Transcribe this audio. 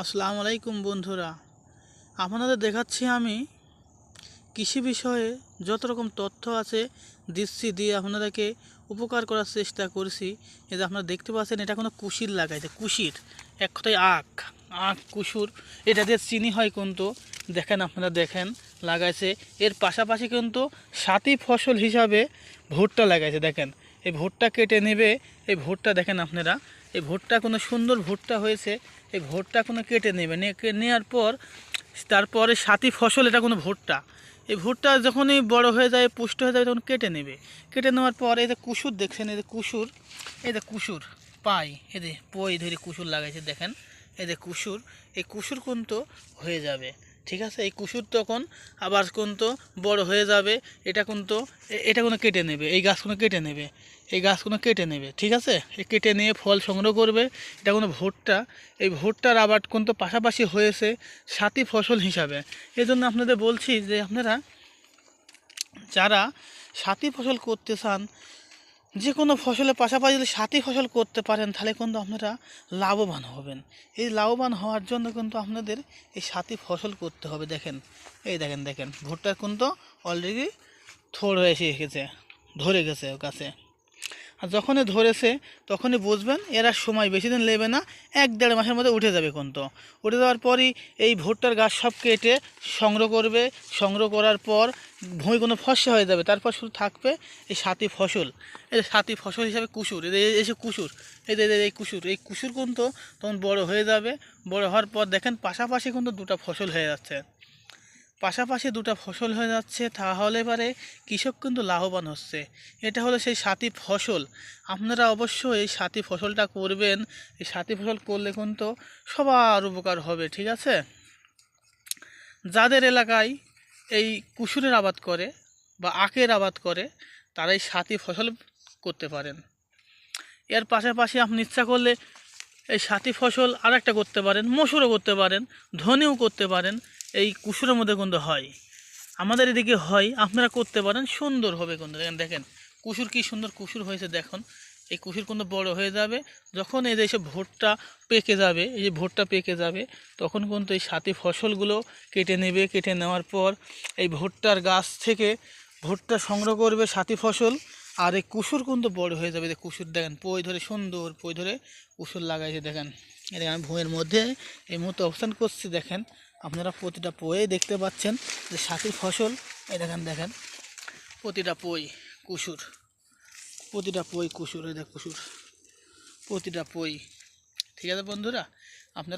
আসসালামু আলাইকুম বন্ধুরা, আপনাদের দেখাচ্ছি আমি কৃষি বিষয়ে যত রকম তথ্য আছে দিয়ে আপনাদেরকে উপকার করার চেষ্টা করছি। এই যে আপনারা দেখতে পাচ্ছেন, এটা কোনো কুশির লাগাইছে, কুশির এক কথায় আখ আখ কুসুর। এটা দিয়ে চিনি হয় কিন্তু, দেখেন আপনারা দেখেন লাগাইছে। এর পাশাপাশি কিন্তু সাথী ফসল হিসাবে ভুট্টা লাগাইছে। দেখেন এই ভুট্টা কেটে নেবে, এই ভুট্টা দেখেন আপনারা, এই ভুট্টা কোনো সুন্দর ভুট্টা হয়েছে। এই ভুট্টা কোনো কেটে নেবে, নেওয়ার পর তারপরে সাথী ফসল, এটা কোনো ভুট্টা। এই ভুট্টা যখনই বড় হয়ে যায়, পুষ্ট হয়ে যাবে, তখন কেটে নেবে। কেটে নেওয়ার পর এই যে কুসুর দেখছেন, এই যে কুসুর, এই যে কুসুর পাই, এই যে পই ধরে কুসুর লাগাইছে দেখেন, এই যে কুসুর, এই কুসুর কিন্তু হয়ে যাবে। ঠিক আছে, এই কুসুর তখন আবার কিন্তু বড় হয়ে যাবে। এটা কিন্তু এটা কোনো কেটে নেবে, এই গাছগুলো কেটে নেবে, এই গাছগুলো কেটে নেবে। ঠিক আছে, এই কেটে নিয়ে ফল সংগ্রহ করবে। এটা কোনো ভুট্টা। এই ভুট্টার আবাদ কিন্তু পাশাপাশি হয়েছে সাথী ফসল হিসাবে। এই জন্য আপনাদের বলছি যে আপনারা যারা সাথী ফসল করতে চান, যে কোনো ফসলের পাশাপাশি যদি সাথী ফসল করতে পারেন, তাহলে কিন্তু আপনারা লাভবান হবেন। এই লাভবান হওয়ার জন্য কিন্তু আপনাদের এই সাথী ফসল করতে হবে। দেখেন, এই দেখেন দেখেন ভুট্টার কিন্তু অলরেডি থোড় হয়ে এসে গেছে, ধরে গেছে গাছে। আর যখনই ধরেছে তখনই বুঝবেন এর আর সময় বেশি দিন নেবে না, 1-1.5 মাসের মধ্যে উঠে যাবে। কিন্তু উঠে যাওয়ার পরই এই ভুট্টার গাছ সব কেটে সংগ্রহ করবে। সংগ্রহ করার পর ভুঁই কোনো ফসা হয়ে যাবে, তারপর শুধু থাকবে এই সাথী ফসল। এই সাথী ফসল হিসাবে কুসুর, এসে কুসুর, এই কুসুর, এই কুসুর কিন্তু তখন বড় হয়ে যাবে। বড় হওয়ার পর দেখেন পাশাপাশি কিন্তু দুটো ফসল হয়ে যাচ্ছে, পাশাপাশি দুটো ফসল হয়ে যাচ্ছে। তাহলে এবারে কৃষক কিন্তু লাভবান হচ্ছে। এটা হলো সেই সাথী ফসল। আপনারা অবশ্যই এই সাথী ফসলটা করবেন। এই সাথী ফসল করলে কিন্তু সবার উপকার হবে। ঠিক আছে, যাদের এলাকায় এই কুসুরের আবাদ করে বা আখের আবাদ করে, তারা এই সাথী ফসল করতে পারেন। এর পাশাপাশি আপনি ইচ্ছা করলে এই সাথী ফসল আর একটা করতে পারেন, মসুরও করতে পারেন, ধনেও করতে পারেন। এই কুসুরের মধ্যে কিন্তু হয়, আমাদের এদিকে হয়, আপনারা করতে পারেন, সুন্দর হবে কিন্তু। দেখেন দেখেন কুসুর কি সুন্দর কুসুর হয়েছে দেখুন। এই কুসুর কিন্তু বড় হয়ে যাবে। যখন এই যে এসে ভুট্টা পেকে যাবে, এই যে ভুট্টা পেকে যাবে, তখন কিন্তু এই সাথী ফসলগুলো কেটে নেবে। কেটে নেওয়ার পর এই ভুট্টার গাছ থেকে ভুট্টা সংগ্রহ করবে সাথী ফসল। আর এই কুসুর কিন্তু বড় হয়ে যাবে। যে কুসুর দেখেন পই ধরে, সুন্দর পই ধরে কুসুর লাগাইছে দেখেন। এটা আমি ভুঁয়ের মধ্যে এই মুহূর্তে অবস্থান করছি। দেখেন আপনারা প্রতিটা পয়ে দেখতে পাচ্ছেন যে সাথী ফসল। এই দেখেন দেখেন প্রতিটা পই কুসুর, প্রতিটা পই কুসুর, এই দেখ কুসুর, প্রতিটা পই। ঠিক আছে বন্ধুরা, আপনারা